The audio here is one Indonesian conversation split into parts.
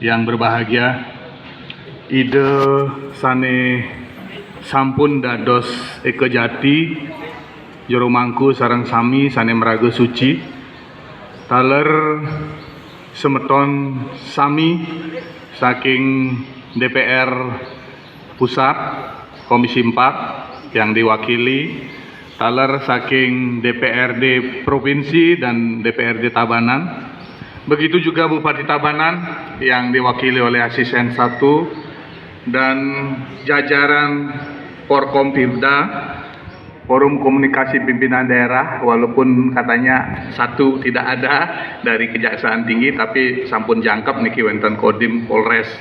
yang berbahagia, ide sane sampun dados eke jati jero mangku sareng sami sane meraga suci taler semeton sami saking DPR Pusat Komisi 4 yang diwakili taler saking DPRD Provinsi dan DPRD Tabanan. Begitu juga Bupati Tabanan yang diwakili oleh Asisten 1 dan jajaran Forkompimda, Forum Komunikasi Pimpinan Daerah, walaupun katanya satu tidak ada dari Kejaksaan Tinggi, tapi sampun jangkep niki wonten Kodim Polres.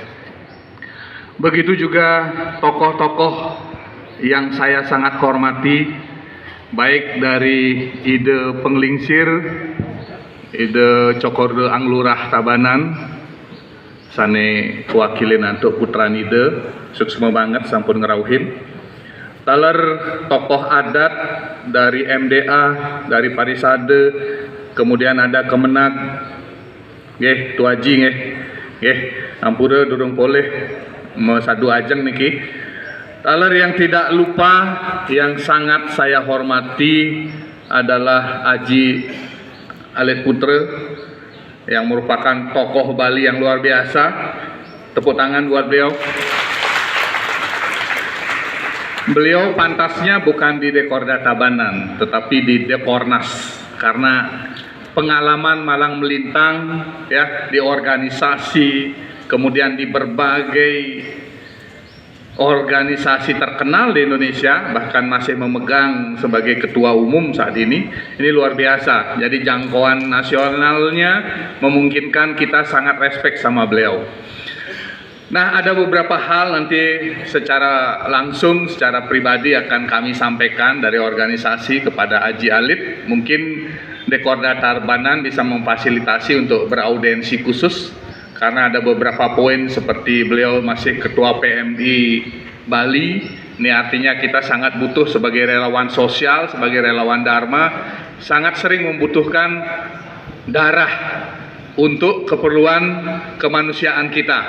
Begitu juga tokoh-tokoh yang saya sangat hormati, baik dari ide penglingsir, ide Cokordo Anglurah Tabanan, sane wakilin untuk putra nide, sukses banget sampun ngerauhin. Taler tokoh adat dari MDA, dari Parisade, kemudian ada Kemenag, nggih tuaji nggih, ampura durung boleh sadu ajeng niki. Taler yang tidak lupa, yang sangat saya hormati adalah Aji Alit Putra, yang merupakan tokoh Bali yang luar biasa. Tepuk tangan buat beliau. Beliau pantasnya bukan di Dekorda Tabanan, tetapi di Dekornas, karena pengalaman malang melintang ya di organisasi, kemudian di berbagai organisasi terkenal di Indonesia, bahkan masih memegang sebagai ketua umum saat ini luar biasa. Jadi jangkauan nasionalnya memungkinkan kita sangat respect sama beliau. Nah, ada beberapa hal nanti secara langsung, secara pribadi akan kami sampaikan dari organisasi kepada Aji Alit. Mungkin Dekorda Tabanan bisa memfasilitasi untuk beraudiensi khusus, karena ada beberapa poin seperti beliau masih Ketua PMI Bali. Ini artinya kita sangat butuh sebagai relawan sosial, sebagai relawan Dharma, sangat sering membutuhkan darah untuk keperluan kemanusiaan kita.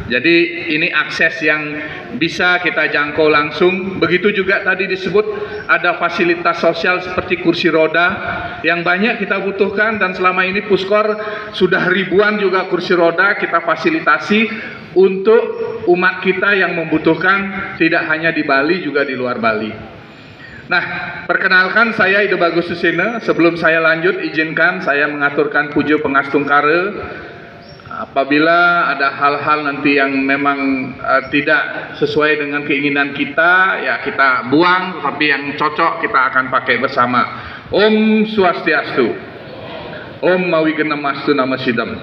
Jadi ini akses yang bisa kita jangkau langsung. Begitu juga tadi disebut ada fasilitas sosial seperti kursi roda yang banyak kita butuhkan, dan selama ini Puskor sudah ribuan juga kursi roda kita fasilitasi untuk umat kita yang membutuhkan, tidak hanya di Bali juga di luar Bali. Nah, perkenalkan saya Ide Bagus Susena. Sebelum saya lanjut, izinkan saya mengaturkan pujo pengastungkara. Apabila ada hal-hal nanti yang memang tidak sesuai dengan keinginan kita, ya kita buang, tapi yang cocok kita akan pakai bersama. Om Swastiastu. Om Mawigenamastu Namasidam.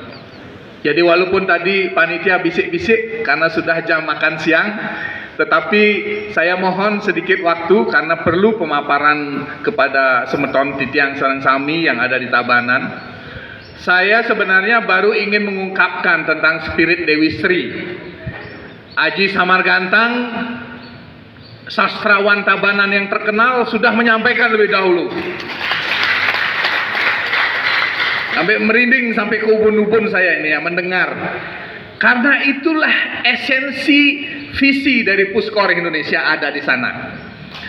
Jadi walaupun tadi panitia bisik-bisik karena sudah jam makan siang, tetapi saya mohon sedikit waktu karena perlu pemaparan kepada semeton titiang sareng sami yang ada di Tabanan. Saya sebenarnya baru ingin mengungkapkan tentang spirit Dewi Sri. Aji Samargantang, sastrawan Tabanan yang terkenal, sudah menyampaikan lebih dahulu. Sampai merinding, sampai ke ubun-ubun saya ini ya mendengar. Karena itulah esensi visi dari Puskor Indonesia ada di sana.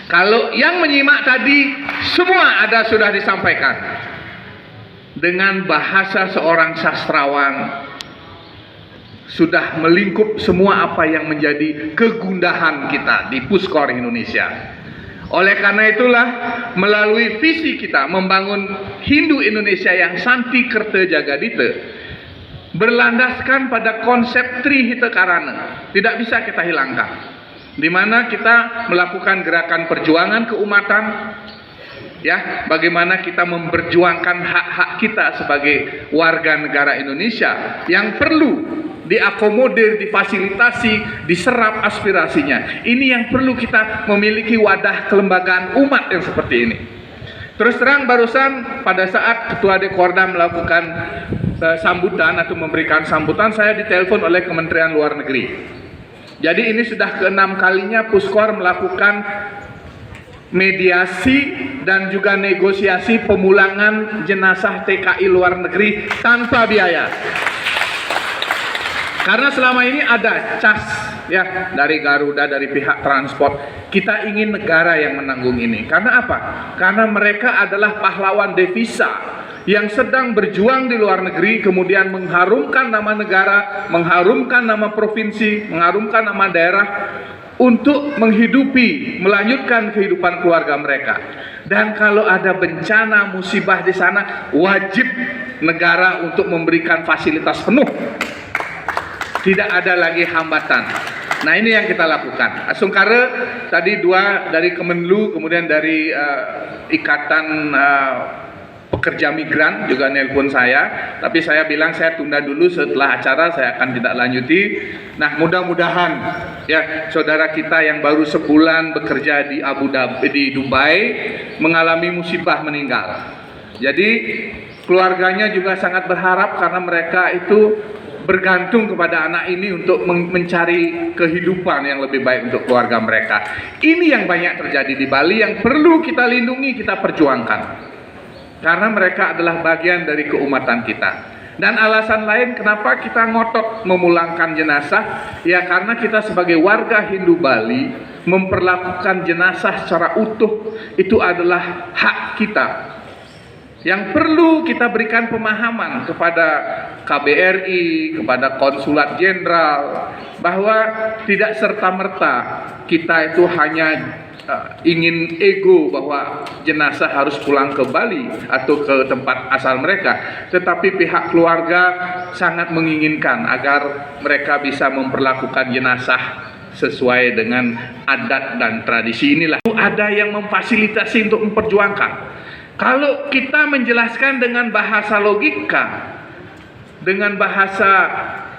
Kalau yang menyimak tadi semua ada sudah disampaikan dengan bahasa seorang sastrawan, sudah melingkup semua apa yang menjadi kegundahan kita di Puskor Indonesia. Oleh karena itulah melalui visi kita membangun Hindu Indonesia yang Santi Kerta Jagadita, berlandaskan pada konsep Trihita Karana, tidak bisa kita hilangkan, di mana kita melakukan gerakan perjuangan keumatan, ya, bagaimana kita memperjuangkan hak-hak kita sebagai warga negara Indonesia yang perlu diakomodir, difasilitasi, diserap aspirasinya. Ini yang perlu kita memiliki wadah kelembagaan umat yang seperti ini. Terus terang barusan pada saat Ketua Dekorda melakukan sambutan atau memberikan sambutan, saya ditelepon oleh Kementerian Luar Negeri. Jadi ini sudah ke-6 kalinya Puskor melakukan mediasi dan juga negosiasi pemulangan jenazah TKI luar negeri tanpa biaya. Karena selama ini ada cas ya dari Garuda, dari pihak transport. Kita ingin negara yang menanggung ini. Karena apa? Karena mereka adalah pahlawan devisa yang sedang berjuang di luar negeri, kemudian mengharumkan nama negara, mengharumkan nama provinsi, mengharumkan nama daerah untuk menghidupi, melanjutkan kehidupan keluarga mereka. Dan kalau ada bencana, musibah di sana, wajib negara untuk memberikan fasilitas penuh. Tidak ada lagi hambatan. Nah, ini yang kita lakukan. Sungkara tadi dua dari Kemenlu, kemudian dari Ikatan Pekerja Migran juga nelpon saya, tapi saya bilang saya tunda dulu, setelah acara saya akan tidak lanjuti. Nah, mudah-mudahan ya saudara kita yang baru sebulan bekerja di Abu Dhabi, di Dubai, mengalami musibah meninggal. Jadi keluarganya juga sangat berharap karena mereka itu bergantung kepada anak ini untuk mencari kehidupan yang lebih baik untuk keluarga mereka. Ini yang banyak terjadi di Bali, yang perlu kita lindungi, kita perjuangkan. Karena mereka adalah bagian dari keumatan kita. Dan alasan lain kenapa kita ngotot memulangkan jenazah, ya karena kita sebagai warga Hindu Bali memperlakukan jenazah secara utuh, itu adalah hak kita. Yang perlu kita berikan pemahaman kepada KBRI, kepada Konsulat Jenderal, bahwa tidak serta-merta kita itu hanya ingin ego bahwa jenazah harus pulang ke Bali atau ke tempat asal mereka, tetapi pihak keluarga sangat menginginkan agar mereka bisa memperlakukan jenazah sesuai dengan adat dan tradisi. Inilah ada yang memfasilitasi untuk memperjuangkan. Kalau kita menjelaskan dengan bahasa logika, dengan bahasa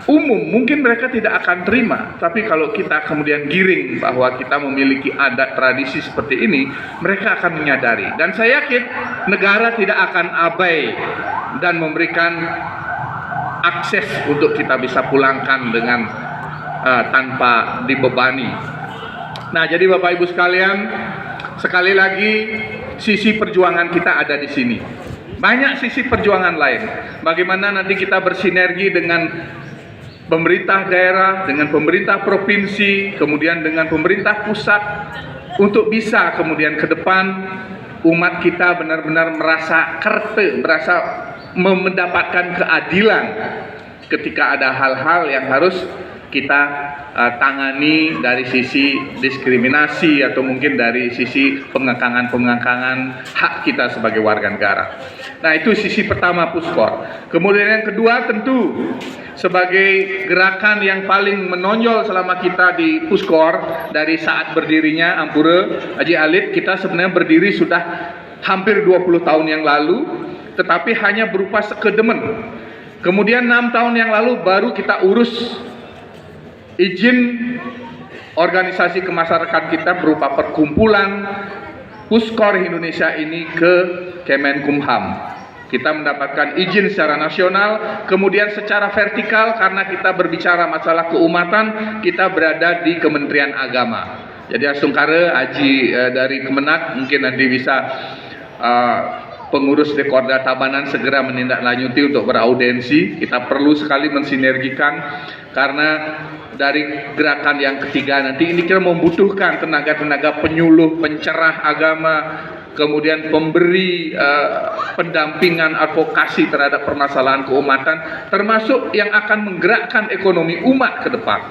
umum, mungkin mereka tidak akan terima. Tapi kalau kita kemudian giring bahwa kita memiliki adat tradisi seperti ini, mereka akan menyadari. Dan saya yakin negara tidak akan abai dan memberikan akses untuk kita bisa pulangkan dengan tanpa dibebani. Nah, jadi Bapak Ibu sekalian, sekali lagi sisi perjuangan kita ada di sini. Banyak sisi perjuangan lain. Bagaimana nanti kita bersinergi dengan pemerintah daerah, dengan pemerintah provinsi, kemudian dengan pemerintah pusat, untuk bisa kemudian ke depan umat kita benar-benar merasa kerte, merasa mendapatkan keadilan ketika ada hal-hal yang harus kita tangani dari sisi diskriminasi atau mungkin dari sisi pengekangan-pengekangan hak kita sebagai warga negara. Nah, itu sisi pertama Puskor. Kemudian yang kedua, tentu sebagai gerakan yang paling menonjol selama kita di Puskor dari saat berdirinya Ampura Haji Alit, kita sebenarnya berdiri sudah hampir 20 tahun yang lalu, tetapi hanya berupa sekedemen. Kemudian 6 tahun yang lalu baru kita urus izin organisasi kemasyarakatan kita berupa perkumpulan Puskor Indonesia ini ke Kemenkumham. Kita mendapatkan izin secara nasional, kemudian secara vertikal karena kita berbicara masalah keumatan, kita berada di Kementerian Agama. Jadi Asungkara Haji dari Kemenak mungkin nanti bisa pengurus Dekorda Tabanan segera menindaklanjuti untuk beraudensi. Kita perlu sekali mensinergikan karena dari gerakan yang ketiga nanti ini kita membutuhkan tenaga-tenaga penyuluh, pencerah agama, kemudian pemberi pendampingan advokasi terhadap permasalahan keumatan, termasuk yang akan menggerakkan ekonomi umat ke depan.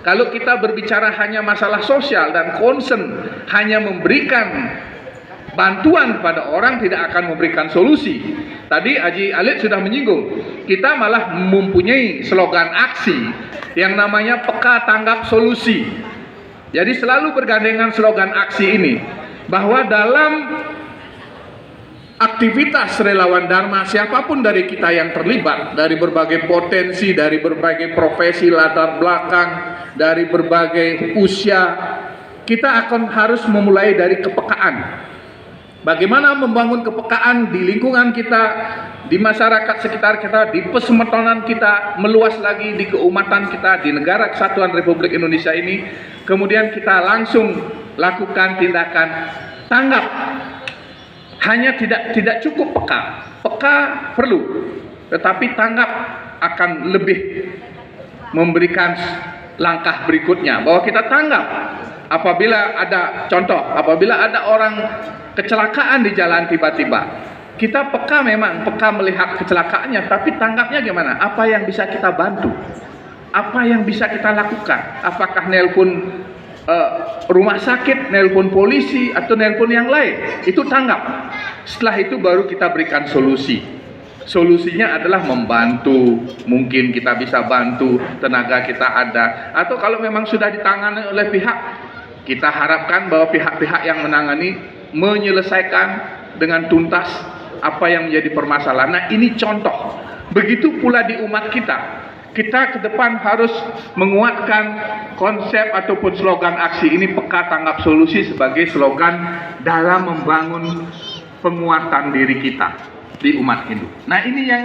Kalau kita berbicara hanya masalah sosial dan concern, hanya memberikan bantuan kepada orang, tidak akan memberikan solusi. Tadi Haji Alit sudah menyinggung, kita malah mempunyai slogan aksi yang namanya peka tanggap solusi. Jadi selalu bergandengan slogan aksi ini, bahwa dalam aktivitas relawan Dharma, siapapun dari kita yang terlibat, dari berbagai potensi, dari berbagai profesi, latar belakang, dari berbagai usia, kita akan harus memulai dari kepekaan. Bagaimana membangun kepekaan di lingkungan kita, di masyarakat sekitar kita, di pesemetonan kita, meluas lagi di keumatan kita, di negara kesatuan Republik Indonesia ini. Kemudian kita langsung lakukan tindakan tanggap. Hanya tidak cukup peka. Peka perlu, tetapi tanggap akan lebih memberikan langkah berikutnya, bahwa kita tanggap apabila ada contoh, apabila ada orang kecelakaan di jalan tiba-tiba, kita peka, memang peka melihat kecelakaannya, tapi tanggapnya gimana? Apa yang bisa kita bantu? Apa yang bisa kita lakukan? Apakah nelpon rumah sakit, nelpon polisi, atau nelpon yang lain? Itu tanggap. Setelah itu baru kita berikan solusi. Solusinya adalah membantu, mungkin kita bisa bantu, tenaga kita ada, atau kalau memang sudah ditangani oleh pihak, kita harapkan bahwa pihak-pihak yang menangani menyelesaikan dengan tuntas apa yang menjadi permasalahan. Nah, ini contoh. Begitu pula di umat kita. Kita ke depan harus menguatkan konsep ataupun slogan aksi ini, peka tanggap solusi, sebagai slogan dalam membangun penguatan diri kita di umat Hindu. Nah, ini yang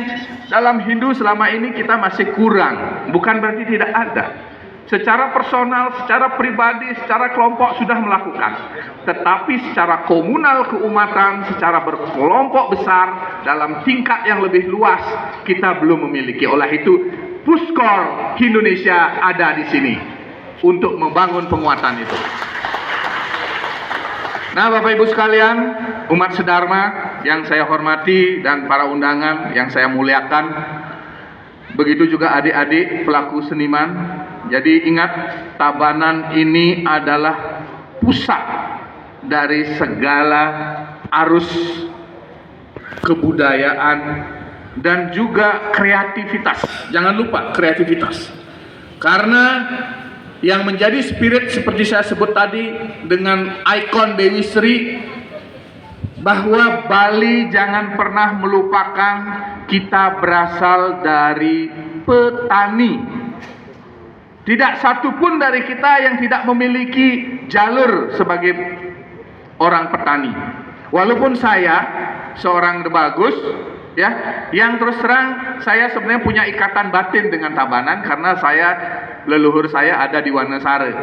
dalam Hindu selama ini kita masih kurang. Bukan berarti tidak ada. Secara personal, secara pribadi, secara kelompok sudah melakukan. Tetapi secara komunal keumatan, secara berkelompok besar, dalam tingkat yang lebih luas, kita belum memiliki. Oleh itu, Puskor Indonesia ada di sini untuk membangun penguatan itu. Nah, Bapak Ibu sekalian, umat sedharma yang saya hormati dan para undangan yang saya muliakan, begitu juga adik-adik pelaku seniman. Jadi ingat, Tabanan ini adalah pusat dari segala arus kebudayaan dan juga kreativitas. Jangan lupa kreativitas. Karena yang menjadi spirit seperti saya sebut tadi dengan ikon Dewi Sri, bahwa Bali jangan pernah melupakan kita berasal dari petani. Tidak satu pun dari kita yang tidak memiliki jalur sebagai orang petani. Walaupun saya seorang Debagus, ya, yang terus terang saya sebenarnya punya ikatan batin dengan Tabanan, karena leluhur saya ada di Wanasara,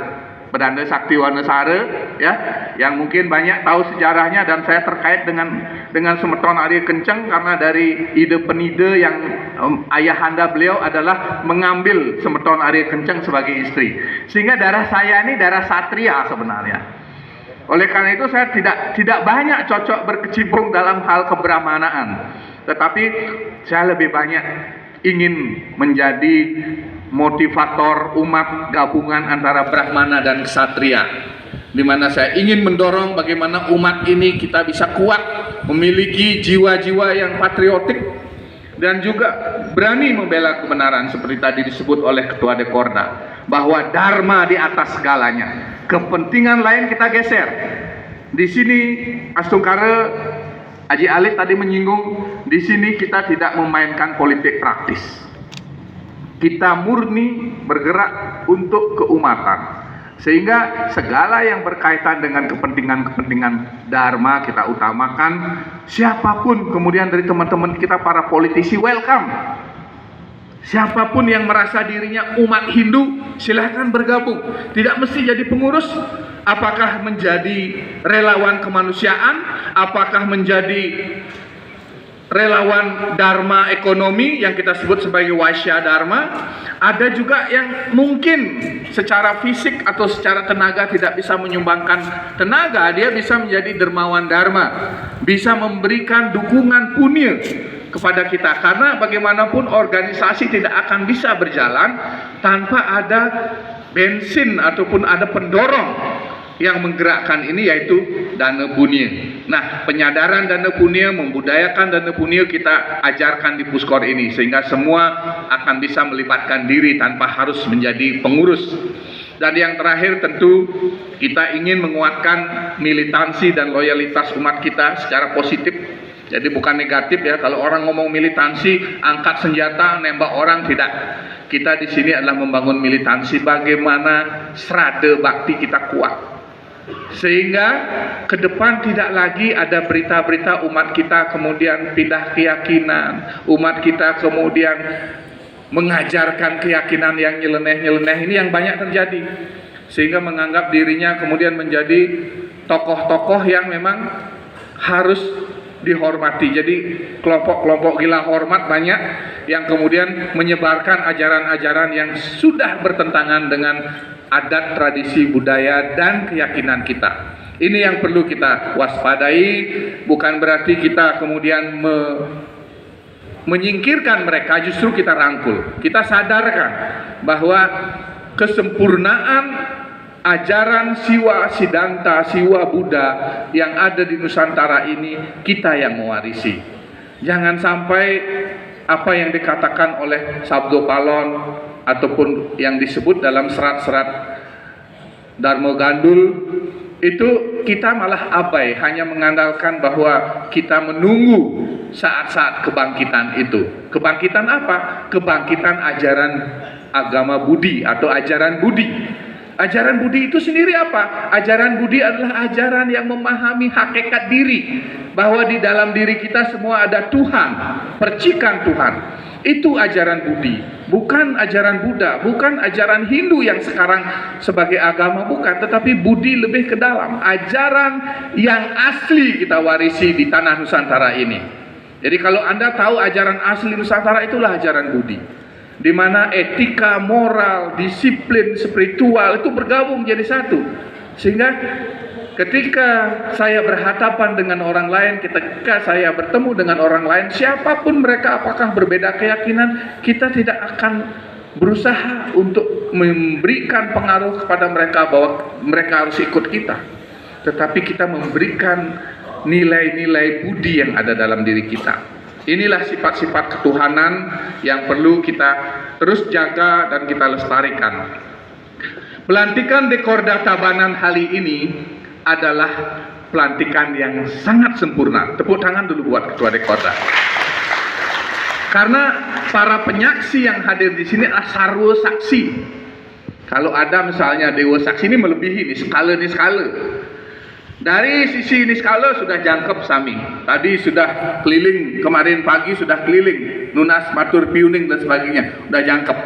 Pedanda Sakti Wanasara, ya, yang mungkin banyak tahu sejarahnya, dan saya terkait dengan Semeton Arya Kenceng karena dari ide penide yang ayahanda beliau adalah mengambil Semeton Arya Kenceng sebagai istri, sehingga darah saya ini darah satria sebenarnya. Oleh karena itu saya tidak banyak cocok berkecimpung dalam hal kebrahmanaan, tetapi saya lebih banyak ingin menjadi motivator umat gabungan antara Brahmana dan Ksatria, di mana saya ingin mendorong bagaimana umat ini kita bisa kuat, memiliki jiwa-jiwa yang patriotik dan juga berani membela kebenaran, seperti tadi disebut oleh Ketua Dekorda, bahwa Dharma di atas segalanya. Kepentingan lain kita geser. Di sini Astungkara Haji Alit tadi menyinggung, di sini kita tidak memainkan politik praktis. Kita murni bergerak untuk keumatan. Sehingga segala yang berkaitan dengan kepentingan-kepentingan Dharma kita utamakan. Siapapun kemudian dari teman-teman kita para politisi, welcome. Siapapun yang merasa dirinya umat Hindu, silahkan bergabung. Tidak mesti jadi pengurus. Apakah menjadi relawan kemanusiaan, apakah menjadi relawan Dharma ekonomi yang kita sebut sebagai Waisya Dharma. Ada juga yang mungkin secara fisik atau secara tenaga tidak bisa menyumbangkan tenaga, dia bisa menjadi dermawan Dharma, bisa memberikan dukungan punya kepada kita. Karena bagaimanapun organisasi tidak akan bisa berjalan tanpa ada bensin ataupun ada pendorong yang menggerakkan ini, yaitu dana punya. Nah, penyadaran dana punya, membudayakan dana punya kita ajarkan di Puskor ini, sehingga semua akan bisa melibatkan diri tanpa harus menjadi pengurus. Dan yang terakhir tentu kita ingin menguatkan militansi dan loyalitas umat kita secara positif. Jadi bukan negatif ya, kalau orang ngomong militansi, angkat senjata, nembak orang, tidak. Kita di sini adalah membangun militansi bagaimana serada bakti kita kuat. Sehingga ke depan tidak lagi ada berita-berita umat kita kemudian pindah keyakinan, umat kita kemudian mengajarkan keyakinan yang nyeleneh-nyeleneh, ini yang banyak terjadi. Sehingga menganggap dirinya kemudian menjadi tokoh-tokoh yang memang harus dihormati. Jadi kelompok-kelompok gila hormat banyak yang kemudian menyebarkan ajaran-ajaran yang sudah bertentangan dengan adat, tradisi, budaya, dan keyakinan kita. Ini yang perlu kita waspadai, bukan berarti kita kemudian menyingkirkan mereka, justru kita rangkul. Kita sadarkan bahwa kesempurnaan ajaran Siwa Siddhanta, Siwa Buddha yang ada di Nusantara ini kita yang mewarisi. Jangan sampai apa yang dikatakan oleh Sabdo Palon ataupun yang disebut dalam serat-serat Dharma Gandul itu kita malah abai, hanya mengandalkan bahwa kita menunggu saat-saat kebangkitan itu. Kebangkitan apa? Kebangkitan ajaran agama Budi atau ajaran Budi. Ajaran Budi itu sendiri apa? Ajaran Budi adalah ajaran yang memahami hakikat diri, bahwa di dalam diri kita semua ada Tuhan, percikan Tuhan. Itu ajaran Budi, bukan ajaran Buddha, bukan ajaran Hindu yang sekarang sebagai agama, bukan, tetapi Budi lebih ke dalam. Ajaran yang asli kita warisi di tanah Nusantara ini. Jadi kalau Anda tahu ajaran asli Nusantara, itulah ajaran Budi, di mana etika, moral, disiplin, spiritual itu bergabung jadi satu. Sehingga ketika saya berhadapan dengan orang lain, ketika saya bertemu dengan orang lain, siapapun mereka, apakah berbeda keyakinan, kita tidak akan berusaha untuk memberikan pengaruh kepada mereka bahwa mereka harus ikut kita. Tetapi kita memberikan nilai-nilai budi yang ada dalam diri kita. Inilah sifat-sifat ketuhanan yang perlu kita terus jaga dan kita lestarikan. Pelantikan Dekorda Tabanan kali ini adalah pelantikan yang sangat sempurna. Tepuk tangan dulu buat Ketua Dekorda. Karena para penyaksi yang hadir di sini adalah sarwa saksi. Kalau ada misalnya dewa saksi ini melebihi ini skala. Dari sisi ini skala sudah jangkep sami. Tadi sudah keliling, kemarin pagi sudah keliling Nunas, Matur, Piuning dan sebagainya, sudah jangkep.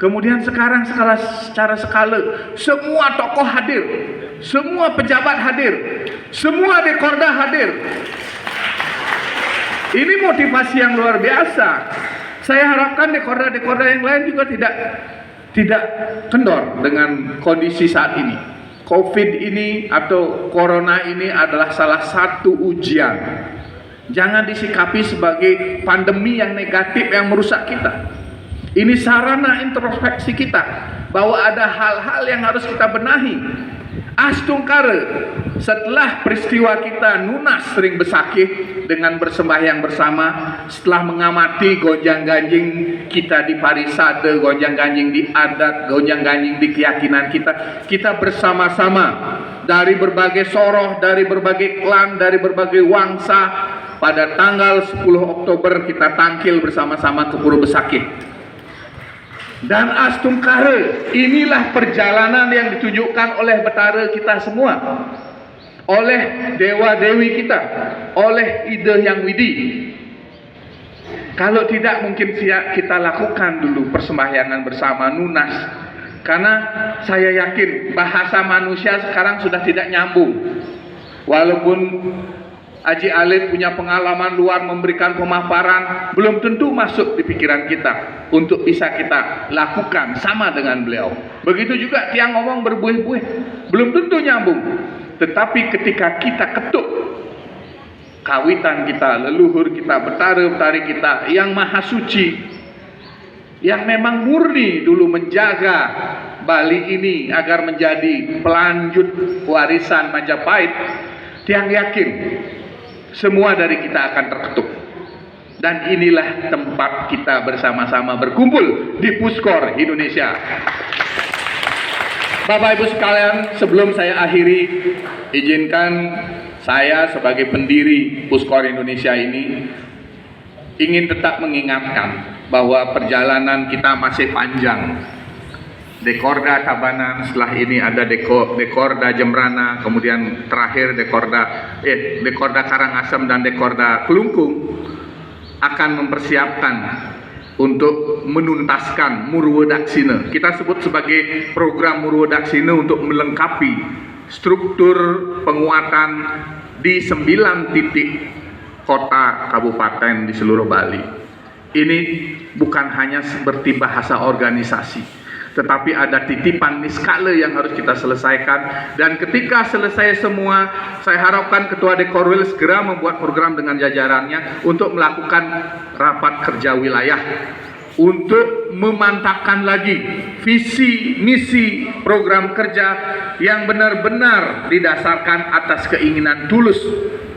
Kemudian sekarang secara skala semua tokoh hadir, semua pejabat hadir, semua Dekorda hadir. Ini motivasi yang luar biasa. Saya harapkan Dekorda yang lain juga tidak kendor dengan kondisi saat ini. Covid ini atau Corona ini adalah salah satu ujian. Jangan disikapi sebagai pandemi yang negatif yang merusak kita. Ini sarana introspeksi kita bahwa ada hal-hal yang harus kita benahi. Astungkara, setelah peristiwa kita Nunas sering besakih dengan bersembahyang bersama, setelah mengamati gonjang-ganjing kita di parisade, gonjang-ganjing di adat, gonjang-ganjing di keyakinan kita bersama-sama dari berbagai soroh, dari berbagai klan, dari berbagai wangsa, pada tanggal 10 Oktober kita tangkil bersama-sama ke Puro Besakih. Dan Astungkara, inilah perjalanan yang ditunjukkan oleh Betara kita semua, oleh dewa-dewi kita, oleh Ide Yang Widi. Kalau tidak mungkin kita lakukan dulu persembahyangan bersama Nunas. Karena saya yakin bahasa manusia sekarang sudah tidak nyambung. Walaupun Haji Alif punya pengalaman luar memberikan pemaparan, belum tentu masuk di pikiran kita untuk bisa kita lakukan sama dengan beliau. Begitu juga tiang ngomong berbuih-buih, belum tentu nyambung. Tetapi ketika kita ketuk kawitan kita, leluhur kita, betara-betari kita yang maha suci, yang memang murni dulu menjaga Bali ini agar menjadi pelanjut warisan Majapahit, tiang yakin semua dari kita akan terketuk. Dan inilah tempat kita bersama-sama berkumpul di Puskor Indonesia. Bapak Ibu sekalian, sebelum saya akhiri, izinkan saya sebagai pendiri Puskor Indonesia ini ingin tetap mengingatkan bahwa perjalanan kita masih panjang. Dekorda Tabanan, setelah ini ada Dekorda Jembrana, kemudian terakhir Dekorda Karangasem dan Dekorda Kelungkung akan mempersiapkan untuk menuntaskan Murwadaksina. Kita sebut sebagai program Murwadaksina untuk melengkapi struktur penguatan di 9 titik kota, kabupaten di seluruh Bali. Ini bukan hanya seperti bahasa organisasi, tetapi ada titipan niskala yang harus kita selesaikan. Dan ketika selesai semua, saya harapkan Ketua Dekorwil segera membuat program dengan jajarannya untuk melakukan rapat kerja wilayah untuk memantapkan lagi visi, misi, program kerja yang benar-benar didasarkan atas keinginan tulus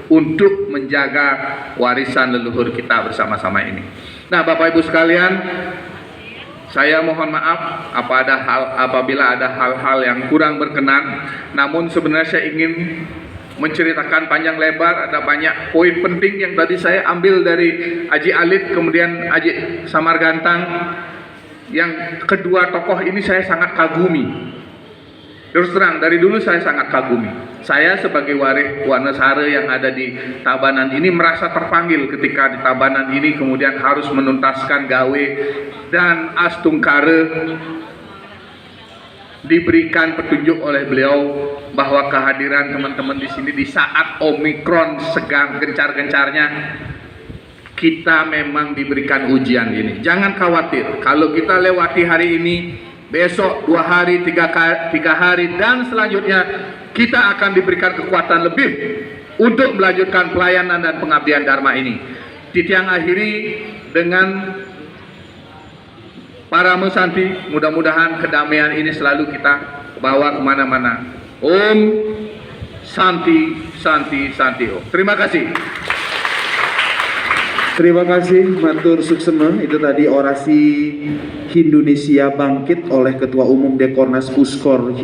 untuk menjaga warisan leluhur kita bersama-sama ini. Nah, Bapak Ibu sekalian, saya mohon maaf apabila ada hal-hal yang kurang berkenan. Namun sebenarnya saya ingin menceritakan panjang lebar, ada banyak poin penting yang tadi saya ambil dari Aji Alit, kemudian Aji Samargantang. Yang kedua tokoh ini saya sangat kagumi. Terus terang, dari dulu saya sangat kagumi. Saya sebagai waris Wanasara yang ada di Tabanan ini merasa terpanggil ketika di Tabanan ini kemudian harus menuntaskan gawe dan Astungkare diberikan petunjuk oleh beliau bahwa kehadiran teman-teman di sini di saat Omikron sedang gencar-gencarnya, kita memang diberikan ujian ini. Jangan khawatir, kalau kita lewati hari ini, besok 2 hari, 3 hari, dan selanjutnya kita akan diberikan kekuatan lebih untuk melanjutkan pelayanan dan pengabdian Dharma ini. Titiang akhiri dengan para mesanti, mudah-mudahan kedamaian ini selalu kita bawa kemana-mana. Om Santi Santi Santi Om. Terima kasih. Terima kasih Matur Suksema. Itu tadi orasi Hindonesia Bangkit oleh Ketua Umum Dekornas Puskor Hindonesia.